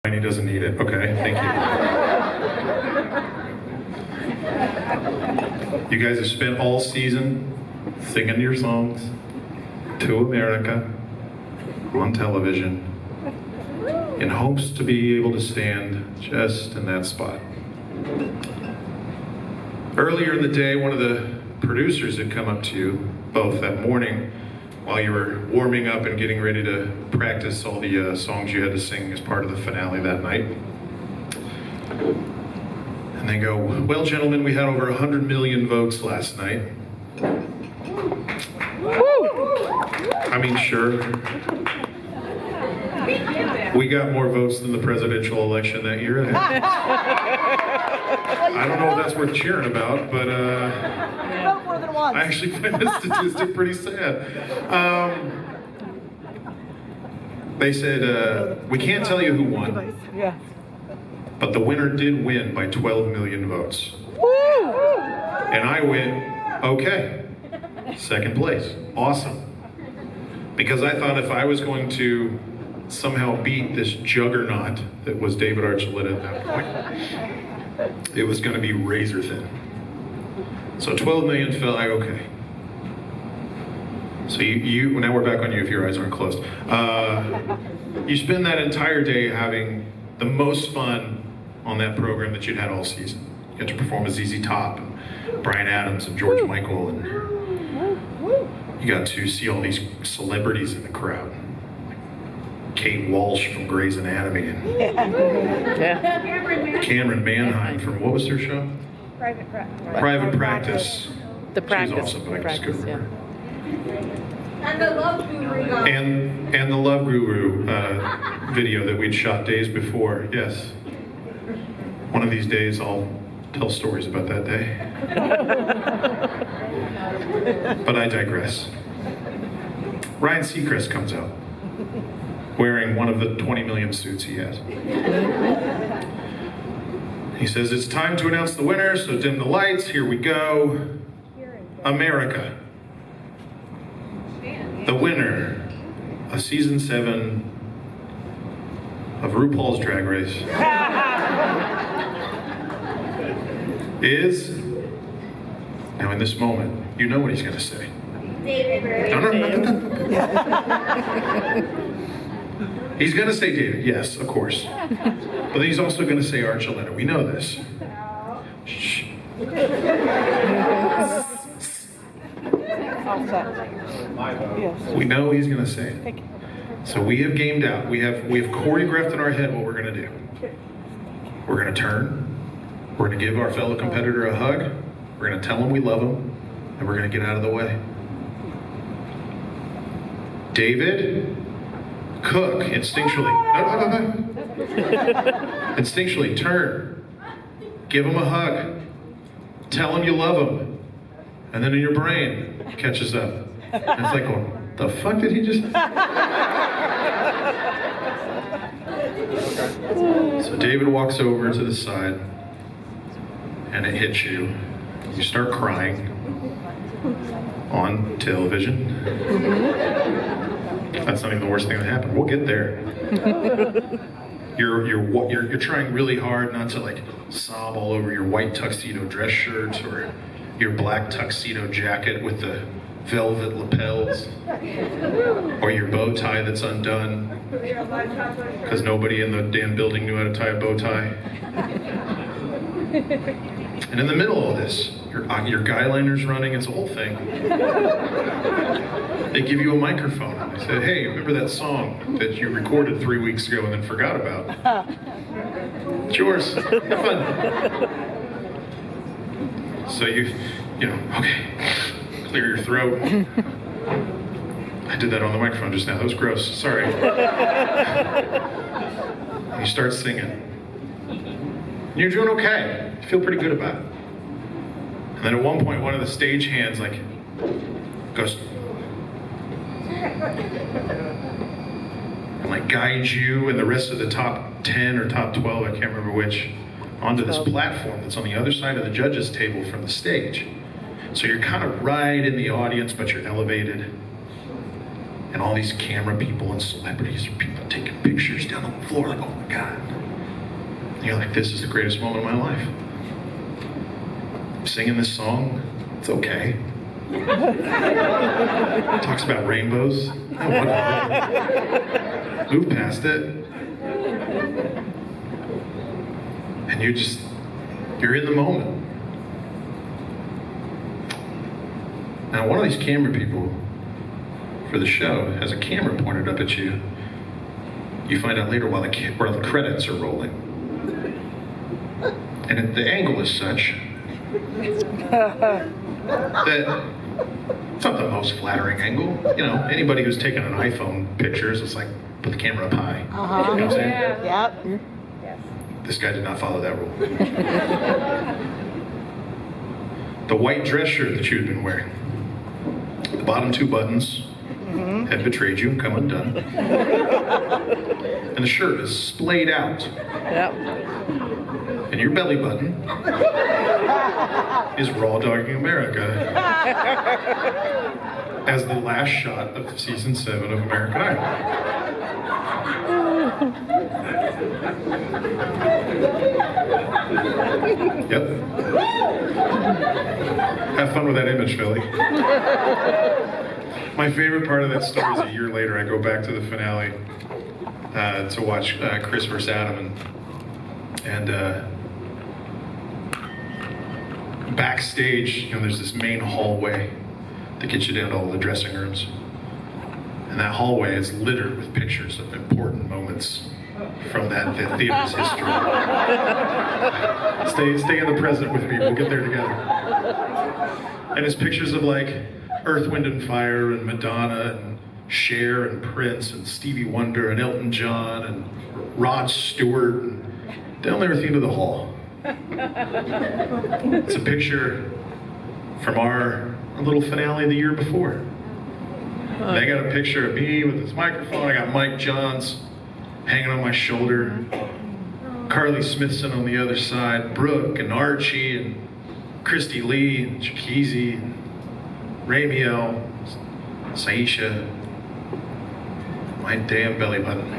He doesn't need it. Okay, thank you. You guys have spent all season singing your songs to America on television in hopes to be able to stand just in that spot. Earlier in the day, one of the producers had come up to you both that morning while you were warming up and getting ready to practice all the songs you had to sing as part of the finale that night. And they go, "Well, gentlemen, we had over 100 million votes last night." I mean, sure. We got more votes than the presidential election that year. I don't know if that's worth cheering about, but I actually find this statistic pretty sad. They said, we can't tell you who won, but the winner did win by 12 million votes. And I went, okay, second place, awesome. Because I thought if I was going to somehow beat this juggernaut that was David Archuleta at that point, it was going to be razor thin. So 12 million felt like, okay. So you now we're back on you if your eyes aren't closed. You spend that entire day having the most fun on that program that you'd had all season. You got to perform with ZZ Top, and Bryan Adams, and George Michael, and you got to see all these celebrities in the crowd. Like Kate Walsh from Grey's Anatomy, and Cameron Manheim from, what was her show? Private Practice. The Practice. She's awesome, but I just couldn't remember. And the Love Guru. And the Love Guru video that we'd shot days before, yes. One of these days I'll tell stories about that day. But I digress. Ryan Seacrest comes out wearing one of the 20 million suits he has. He says, "It's time to announce the winner, so dim the lights, here we go. America. The winner of season 7 of RuPaul's Drag Race is," now in this moment, you know what he's going to say. David. No. He's going to say David, yes, of course. But he's also going to say Archuleta. We know this. Shh. We know he's going to say it. So we have gamed out. We have choreographed in our head what we're going to do. We're going to turn. We're going to give our fellow competitor a hug. We're going to tell him we love him. And we're going to get out of the way. David, cook instinctually. No. Instinctually, turn. Give him a hug. Tell him you love him. And then in your brain, it catches up. And it's like, going, the fuck did he just... So David walks over to the side, and it hits you. You start crying on television. That's not even the worst thing that happened. We'll get there. You're trying really hard not to like sob all over your white tuxedo dress shirt or your black tuxedo jacket with the velvet lapels, or your bow tie that's undone because nobody in the damn building knew how to tie a bow tie. And in the middle of all this, your guy liner's running, it's a whole thing. They give you a microphone and they say, "Hey, remember that song that you recorded 3 weeks ago and then forgot about? It's yours, have fun." So you know, okay, clear your throat. I did that on the microphone just now, that was gross, sorry. You start singing. You're doing okay. You feel pretty good about it. And then at one point, one of the stage hands like goes and like guides you and the rest of the top 10 or top 12, I can't remember which, onto this platform that's on the other side of the judges' table from the stage. So you're kind of right in the audience, but you're elevated. And all these camera people and celebrities, people taking pictures down on the floor, like, oh my God. And you're like, this is the greatest moment of my life. Singing this song, it's okay. Talks about rainbows. Oh, whatever. Move past it. And you're in the moment. Now, one of these camera people for the show has a camera pointed up at you. You find out later while the credits are rolling. And the angle is such that it's not the most flattering angle. You know, anybody who's taken an iPhone pictures, it's like, put the camera up high. You know what I'm saying? Yep. This guy did not follow that rule. The white dress shirt that you had been wearing, the bottom two buttons had betrayed you and come undone. And the shirt is splayed out. Yep. And your belly button is raw dogging America as the last shot of season 7 of American Idol. Yep. Have fun with that image, Philly. My favorite part of that story is a year later, I go back to the finale to watch Chris vs. Adam, and backstage, you know, there's this main hallway that gets you down to all the dressing rooms. And that hallway is littered with pictures of important moments from that theater's history. Stay in the present with me, we'll get there together. And it's pictures of like Earth, Wind and Fire and Madonna and Cher and Prince and Stevie Wonder and Elton John and Rod Stewart and down there at the end of the hall. It's a picture from our little finale the year before. And I got a picture of me with this microphone. I got Mike Johns hanging on my shoulder, Carly Smithson on the other side, Brooke and Archie and Christy Lee and Shakizi and Ramiel, Saisha, my damn belly button.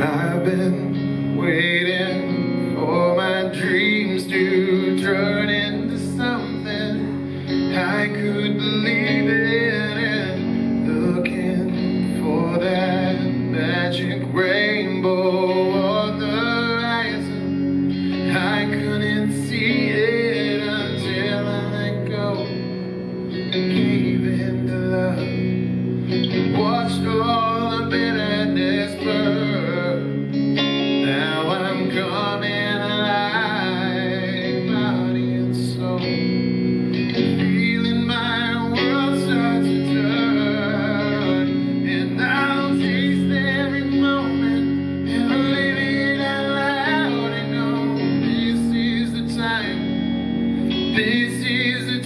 I've been waiting for my dreams to turn into something I could believe in, and looking for that magic rainbow on the horizon. I couldn't see it until I let go and gave in to love and watched all the bitterness burn. Now I'm coming alive, body and soul, feeling my world start to turn. And I'll taste every moment and live it out loud. I know this is the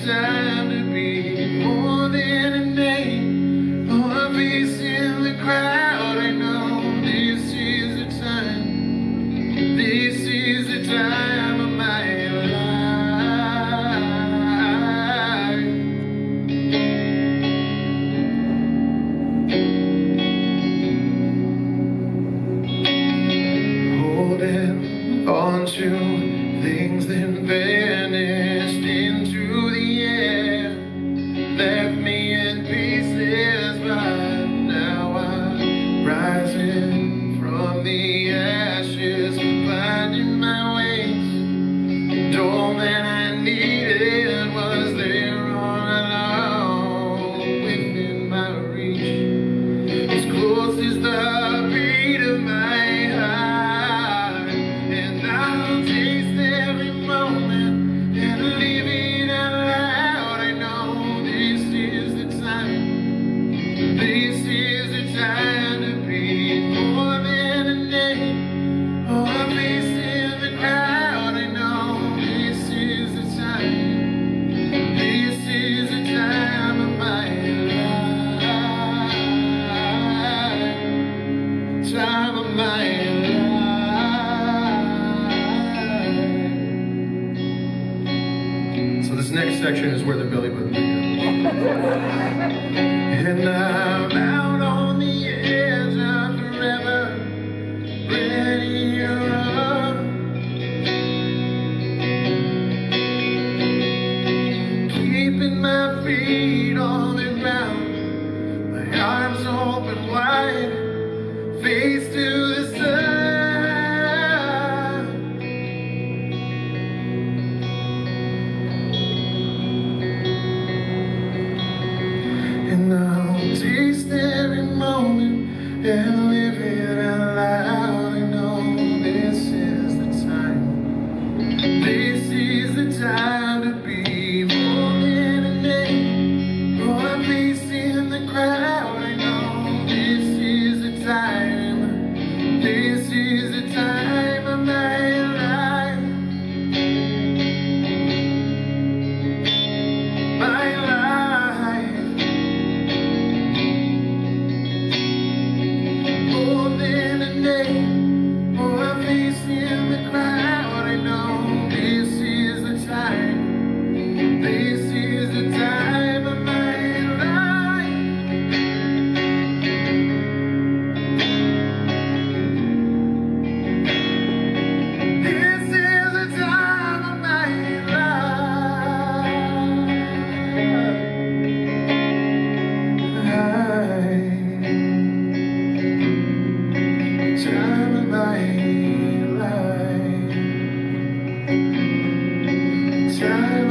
time to be more than a name or a face in the crowd. I know this is the time. This is the time of my life. Holding on to things that vanished into the air, left me in pieces, but now I'm rising from the ashes, finding my wings, and all that I needed was there all along, within my reach, as close as the beat of my heart. And I'll taste every moment and section is where the belly button begins. And I'm out on the edge of forever, ready to run. Keeping my feet on the ground, my arms open wide, face to the sun. And I'll taste every moment and live it out loud. I know this is the time. This is the time to be more than a name or a face in the crowd. I know this is the time. This is the time of my life. My life. More than a name or a face in the crowd. I know this is the time. This is the time of my life. This is the time of my life. Time of my life. Time